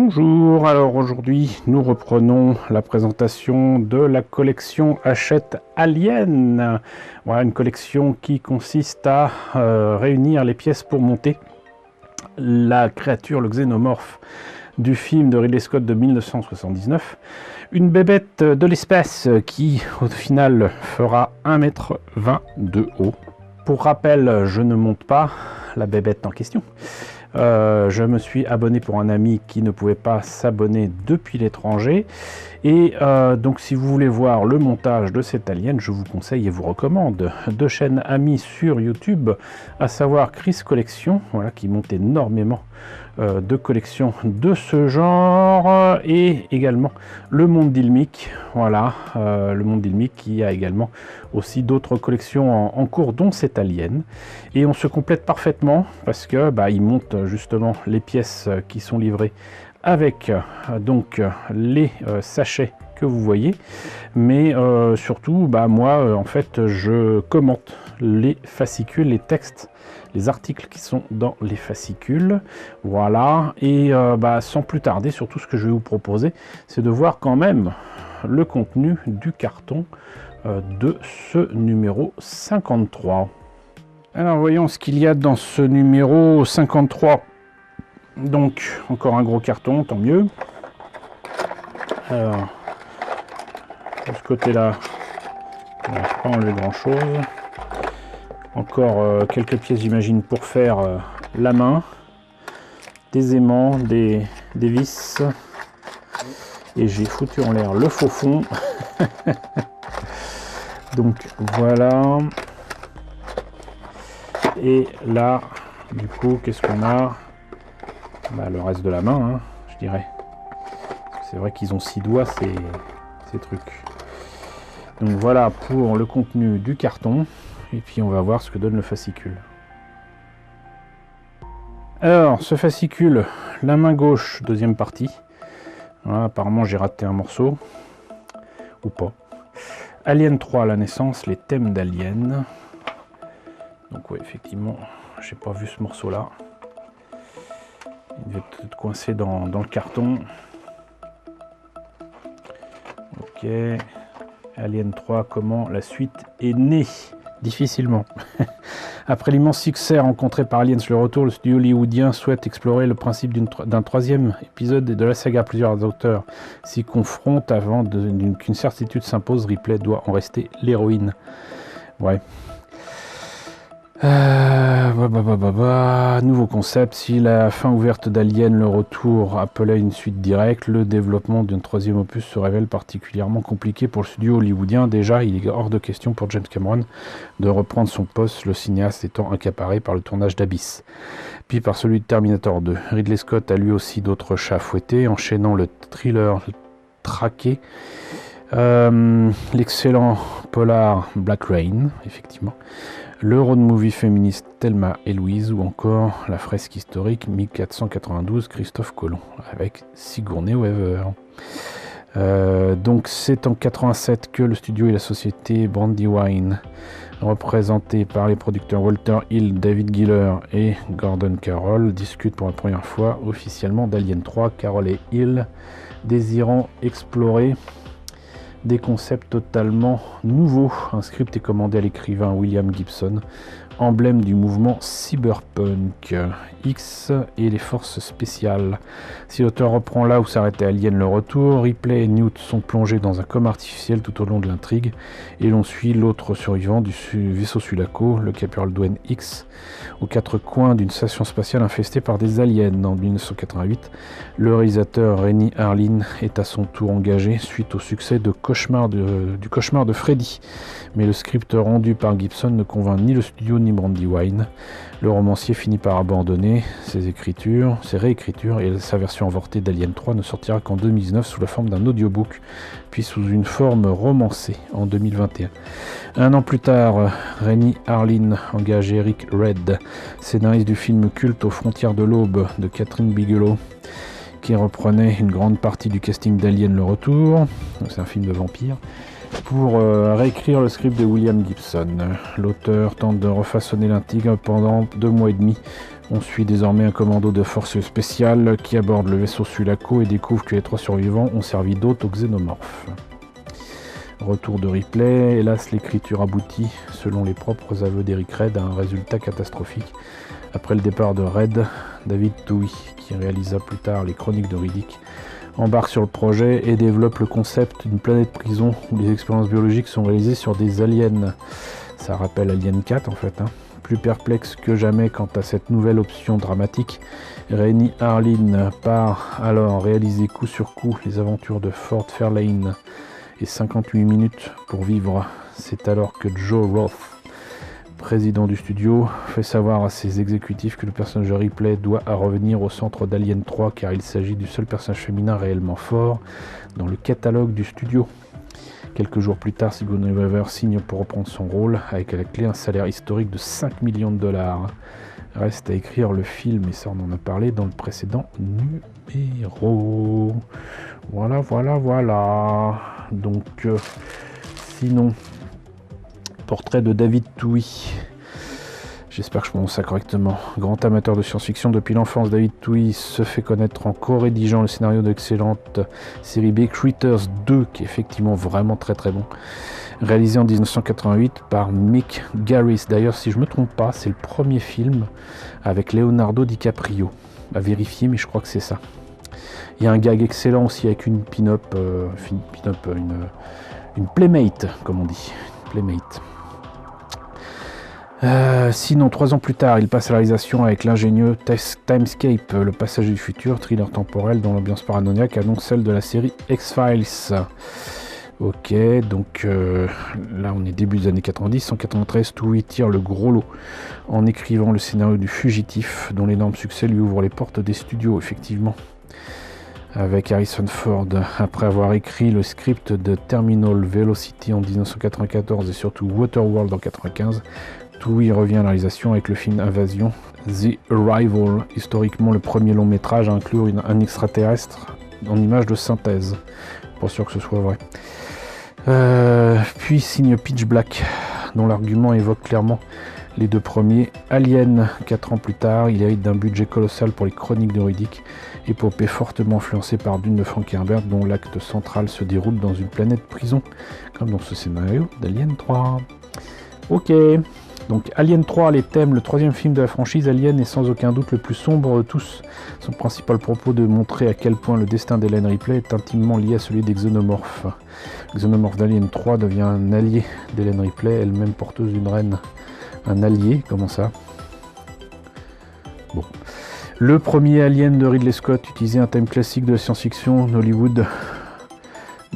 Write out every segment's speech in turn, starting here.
Bonjour, alors aujourd'hui nous reprenons la présentation de la collection Hachette Alien. Voilà une collection qui consiste à réunir les pièces pour monter la créature, le xénomorphe du film de Ridley Scott de 1979. Une bébête de l'espace qui au final fera 1,20 m de haut. Pour rappel, je ne monte pas la bébête en question. Je me suis abonné pour un ami qui ne pouvait pas s'abonner depuis l'étranger et donc si vous voulez voir le montage de cette alien, je vous conseille et vous recommande deux chaînes amies sur YouTube, à savoir Chris Collection, voilà, qui monte énormément de collections de ce genre, et également Le Monde d'Ilmic, voilà, Le Monde d'Ilmic qui a également aussi d'autres collections en cours, dont cette alien, et on se complète parfaitement parce que il monte justement les pièces qui sont livrées avec donc les sachets que vous voyez, mais surtout moi en fait je commente les fascicules, les textes, les articles qui sont dans les fascicules, voilà, et sans plus tarder, surtout ce que je vais vous proposer, c'est de voir quand même le contenu du carton de ce numéro 53. Alors voyons ce qu'il y a dans ce numéro 53. Donc encore un gros carton, tant mieux. Alors de ce côté là, on n'a pas enlevé grand chose. Encore quelques pièces, j'imagine, pour faire la main, des aimants, des vis, et j'ai foutu en l'air le faux fond. Donc voilà. Et là, du coup, qu'est-ce qu'on a? Le reste de la main, hein, je dirais. C'est vrai qu'ils ont 6 doigts, ces trucs. Donc voilà pour le contenu du carton. Et puis on va voir ce que donne le fascicule. Alors, ce fascicule, la main gauche, deuxième partie. Voilà, apparemment j'ai raté un morceau. Ou pas. Alien 3, la naissance, les thèmes d'Alien. Donc oui, effectivement, j'ai pas vu ce morceau-là. Il devait peut-être coincé dans le carton. Ok. Alien 3, comment la suite est née? Difficilement. Après l'immense succès rencontré par Aliens le retour, le studio hollywoodien souhaite explorer le principe d'un troisième épisode de la saga. Plusieurs auteurs s'y confrontent avant qu'une certitude s'impose. Ripley doit en rester l'héroïne. Ouais. Nouveau concept. Si la fin ouverte d'Alien le retour appelait une suite directe, le développement d'un troisième opus se révèle particulièrement compliqué pour le studio hollywoodien. Déjà, il est hors de question pour James Cameron de reprendre son poste, le cinéaste étant accaparé par le tournage d'Abyss, puis par celui de Terminator 2. Ridley Scott a lui aussi d'autres chats fouettés, enchaînant le thriller traqué, l'excellent polar Black Rain, effectivement, le road movie féministe Thelma et Louise, ou encore la fresque historique 1492 Christophe Colomb avec Sigourney Weaver. Donc c'est en 87 que le studio et la société Brandywine, représentés par les producteurs Walter Hill, David Giler et Gordon Carroll, discutent pour la première fois officiellement d'Alien 3, Carroll et Hill désirant explorer des concepts totalement nouveaux. Un script est commandé à l'écrivain William Gibson, emblème du mouvement cyberpunk, X et les forces spéciales. Si l'auteur reprend là où s'arrêtait Alien le retour, Ripley et Newt sont plongés dans un coma artificiel tout au long de l'intrigue, et l'on suit l'autre survivant du vaisseau Sulaco, le caporal Dwayne X, aux quatre coins d'une station spatiale infestée par des aliens. En 1988, le réalisateur Renny Harlin est à son tour engagé suite au succès du cauchemar de Freddy. Mais le script rendu par Gibson ne convainc ni le studio ni Brandywine. Le romancier finit par abandonner ses réécritures, et sa version avortée d'Alien 3 ne sortira qu'en 2019 sous la forme d'un audiobook, puis sous une forme romancée en 2021. Un an plus tard, Renny Harlin engage Eric Red, scénariste du film culte Aux frontières de l'aube de Catherine Bigelow, qui reprenait une grande partie du casting d'Alien le retour. C'est un film de vampire. pour réécrire le script de William Gibson. L'auteur tente de refaçonner l'intrigue pendant 2 mois et demi. On suit désormais un commando de forces spéciales qui aborde le vaisseau Sulaco et découvre que les 3 survivants ont servi d'hôtes aux xénomorphes. Retour de Ripley, hélas l'écriture aboutit, selon les propres aveux d'Eric Red, à un résultat catastrophique. Après le départ de Red, David Twohy, qui réalisa plus tard les Chroniques de Riddick, embarque sur le projet et développe le concept d'une planète prison où les expériences biologiques sont réalisées sur des aliens. Ça rappelle Alien 4 en fait. Plus perplexe que jamais quant à cette nouvelle option dramatique, Rennie Harlin part alors réaliser coup sur coup les aventures de Ford Fairlane et 58 minutes pour vivre. C'est alors que Joe Roth, président du studio, fait savoir à ses exécutifs que le personnage de Ripley doit revenir au centre d'Alien 3 car il s'agit du seul personnage féminin réellement fort dans le catalogue du studio. Quelques jours plus tard, Sigourney Weaver signe pour reprendre son rôle avec à la clé un salaire historique de 5 millions de dollars. Reste à écrire le film et ça on en a parlé dans le précédent numéro. Voilà. Donc sinon, portrait de David Twohy. J'espère que je prononce ça correctement. Grand amateur de science-fiction depuis l'enfance, David Twohy se fait connaître en co-rédigeant le scénario de l'excellente série B Critters 2, qui est effectivement vraiment très très bon. Réalisé en 1988 par Mick Garris. D'ailleurs, si je ne me trompe pas, c'est le premier film avec Leonardo DiCaprio. À vérifier, mais je crois que c'est ça. Il y a un gag excellent aussi avec une pin-up, une playmate, comme on dit. Playmate. Sinon, 3 ans plus tard, il passe à la réalisation avec l'ingénieux Timescape, le passager du futur, thriller temporel dont l'ambiance paranoïaque annonce celle de la série X-Files. Ok, donc là on est début des années 90, en 93, Twohy tire le gros lot en écrivant le scénario du Fugitif, dont l'énorme succès lui ouvre les portes des studios, effectivement. Avec Harrison Ford, après avoir écrit le script de Terminal Velocity en 1994 et surtout Waterworld en 1995, Twohy revient à la réalisation avec le film Invasion, The Arrival, historiquement le premier long métrage à inclure un extraterrestre en image de synthèse. Pas sûr que ce soit vrai. Puis signe Pitch Black, dont l'argument évoque clairement les 2 premiers. Alien, 4 ans plus tard, il hérite d'un budget colossal pour les Chroniques de Riddick, épopée fortement influencée par Dune de Frank Herbert, dont l'acte central se déroule dans une planète prison, comme dans ce scénario d'Alien 3. Ok, donc Alien 3, les thèmes, le 3e film de la franchise Alien est sans aucun doute le plus sombre de tous. Son principal propos de montrer à quel point le destin d'Ellen Ripley est intimement lié à celui des xénomorphes. Le xénomorphe d'Alien 3 devient un allié d'Ellen Ripley, elle-même porteuse d'une reine. Un allié, comment ça? Bon. Le premier Alien de Ridley Scott utilisait un thème classique de la science-fiction d'Hollywood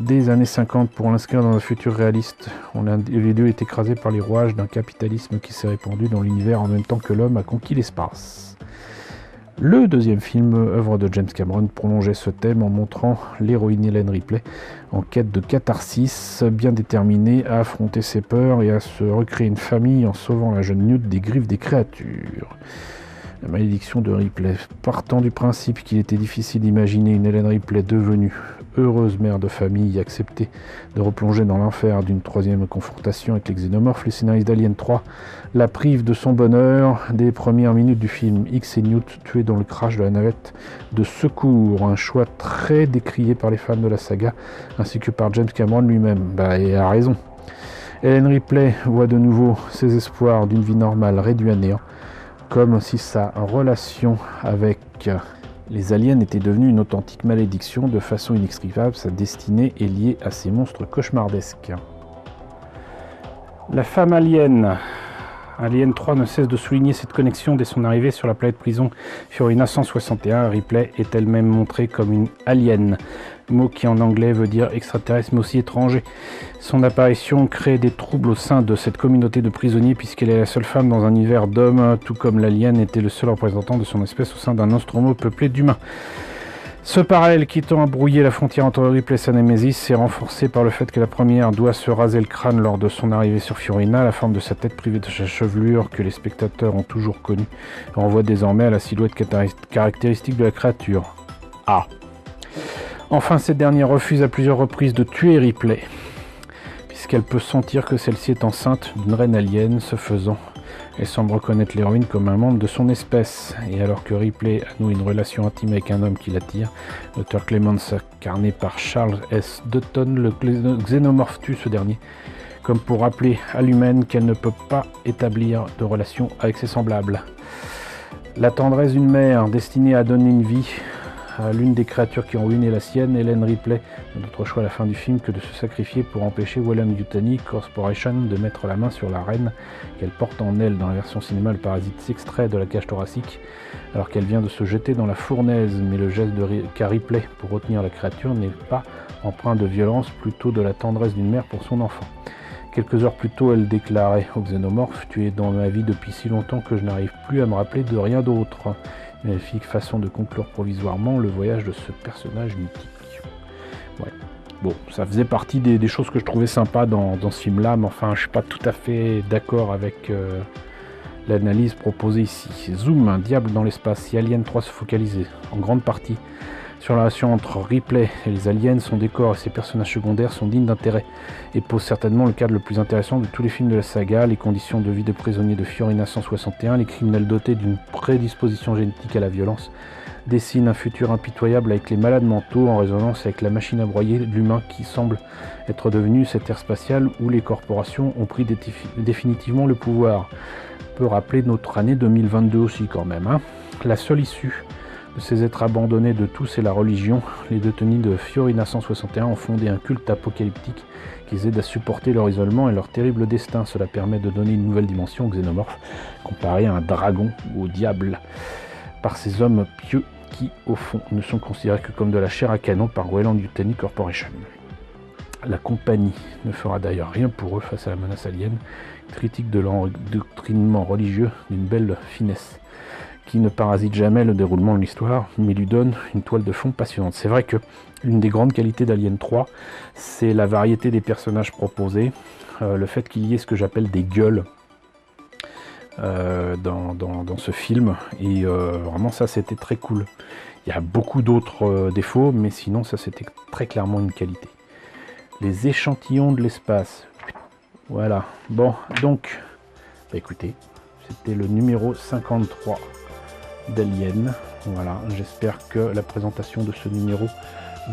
des années 50 pour l'inscrire dans un futur réaliste. Les 2 est écrasé par les rouages d'un capitalisme qui s'est répandu dans l'univers en même temps que l'homme a conquis l'espace. Le 2e film, œuvre de James Cameron, prolongeait ce thème en montrant l'héroïne Ellen Ripley en quête de catharsis, bien déterminée à affronter ses peurs et à se recréer une famille en sauvant la jeune Newt des griffes des créatures. La malédiction de Ripley, partant du principe qu'il était difficile d'imaginer une Ellen Ripley devenue heureuse mère de famille et accepter de replonger dans l'enfer d'une 3e confrontation avec les xénomorphes, les scénaristes d'Alien 3 la privent de son bonheur dès les premières minutes du film. X et Newt tués dans le crash de la navette de secours, un choix très décrié par les fans de la saga ainsi que par James Cameron lui-même. Il a raison. Ellen Ripley voit de nouveau ses espoirs d'une vie normale réduits à néant, comme si sa relation avec les aliens était devenue une authentique malédiction. De façon inextricable, sa destinée est liée à ces monstres cauchemardesques. La femme alien. Alien 3 ne cesse de souligner cette connexion dès son arrivée sur la planète prison Fiorina 161. Ripley est elle-même montrée comme une alien, mot qui en anglais veut dire extraterrestre mais aussi étranger. Son apparition crée des troubles au sein de cette communauté de prisonniers puisqu'elle est la seule femme dans un univers d'hommes, tout comme l'alien était le seul représentant de son espèce au sein d'un Nostromo peuplé d'humains. Ce parallèle qui tend à brouiller la frontière entre Ripley et sa Némésis est renforcé par le fait que la première doit se raser le crâne lors de son arrivée sur Fiorina. La forme de sa tête privée de sa chevelure, que les spectateurs ont toujours connue, renvoie désormais à la silhouette caractéristique de la créature. Enfin, cette dernière refuse à plusieurs reprises de tuer Ripley, puisqu'elle peut sentir que celle-ci est enceinte d'une reine alien. Ce faisant, elle semble reconnaître l'héroïne comme un membre de son espèce. Et alors que Ripley a noué une relation intime avec un homme qui l'attire, Dr. Clemens, incarné par Charles S. Dutton, le xénomorphe tue ce dernier, comme pour rappeler à l'humaine qu'elle ne peut pas établir de relation avec ses semblables. La tendresse d'une mère destinée à donner une vie à l'une des créatures qui ont ruiné la sienne, Ellen Ripley n'a d'autre choix à la fin du film que de se sacrifier pour empêcher Weyland-Yutani Corporation de mettre la main sur la reine qu'elle porte en elle. Dans la version cinéma, le parasite s'extrait de la cage thoracique alors qu'elle vient de se jeter dans la fournaise, mais le geste qu'a Ripley pour retenir la créature n'est pas empreint de violence, plutôt de la tendresse d'une mère pour son enfant. Quelques heures plus tôt, elle déclarait au xénomorphe « Tu es dans ma vie depuis si longtemps que je n'arrive plus à me rappeler de rien d'autre ». Magnifique façon de conclure provisoirement le voyage de ce personnage mythique. Ouais. Bon, ça faisait partie des choses que je trouvais sympas dans ce film-là, mais enfin, je suis pas tout à fait d'accord avec l'analyse proposée ici. Zoom, un diable dans l'espace. Si Alien 3 se focalisait en grande partie sur la relation entre Ripley et les aliens, son décor et ses personnages secondaires sont dignes d'intérêt et posent certainement le cadre le plus intéressant de tous les films de la saga. Les conditions de vie de prisonniers de Fiorina 161, les criminels dotés d'une prédisposition génétique à la violence, dessinent un futur impitoyable avec les malades mentaux en résonance avec la machine à broyer de l'humain qui semble être devenu cette ère spatiale où les corporations ont pris définitivement le pouvoir. On peut rappeler notre année 2022 aussi quand même, hein. La seule issue de ces êtres abandonnés de tous et la religion, les détenus de Fiorina 161 ont fondé un culte apocalyptique qui les aide à supporter leur isolement et leur terrible destin. Cela permet de donner une nouvelle dimension au xénomorphe, comparé à un dragon ou au diable, par ces hommes pieux qui, au fond, ne sont considérés que comme de la chair à canon par Weyland-Yutani Corporation. La compagnie ne fera d'ailleurs rien pour eux face à la menace alien, critique de l'endoctrinement religieux d'une belle finesse, qui ne parasite jamais le déroulement de l'histoire, mais lui donne une toile de fond passionnante. C'est vrai que l'une des grandes qualités d'Alien 3, c'est la variété des personnages proposés, le fait qu'il y ait ce que j'appelle des gueules dans ce film, et vraiment ça c'était très cool. Il y a beaucoup d'autres défauts, mais sinon ça c'était très clairement une qualité. Les échantillons de l'espace, voilà, bon, donc, bah écoutez, c'était le numéro 53 d'Alien. Voilà, j'espère que la présentation de ce numéro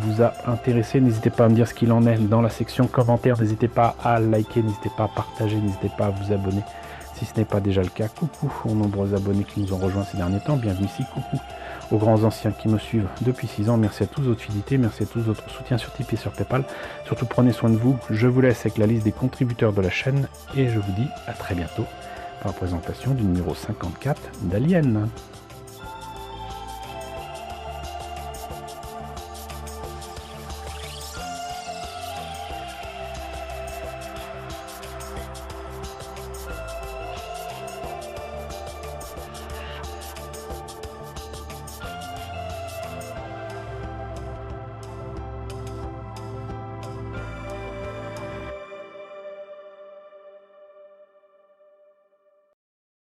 vous a intéressé. N'hésitez pas à me dire ce qu'il en est dans la section commentaires. N'hésitez pas à liker, n'hésitez pas à partager, n'hésitez pas à vous abonner si ce n'est pas déjà le cas. Coucou aux nombreux abonnés qui nous ont rejoints ces derniers temps. Bienvenue ici. Coucou aux grands anciens qui me suivent depuis 6 ans. Merci à tous votre fidélité, merci à tous votre soutien sur Tipeee et sur Paypal. Surtout prenez soin de vous. Je vous laisse avec la liste des contributeurs de la chaîne et je vous dis à très bientôt pour la présentation du numéro 54 d'Alien.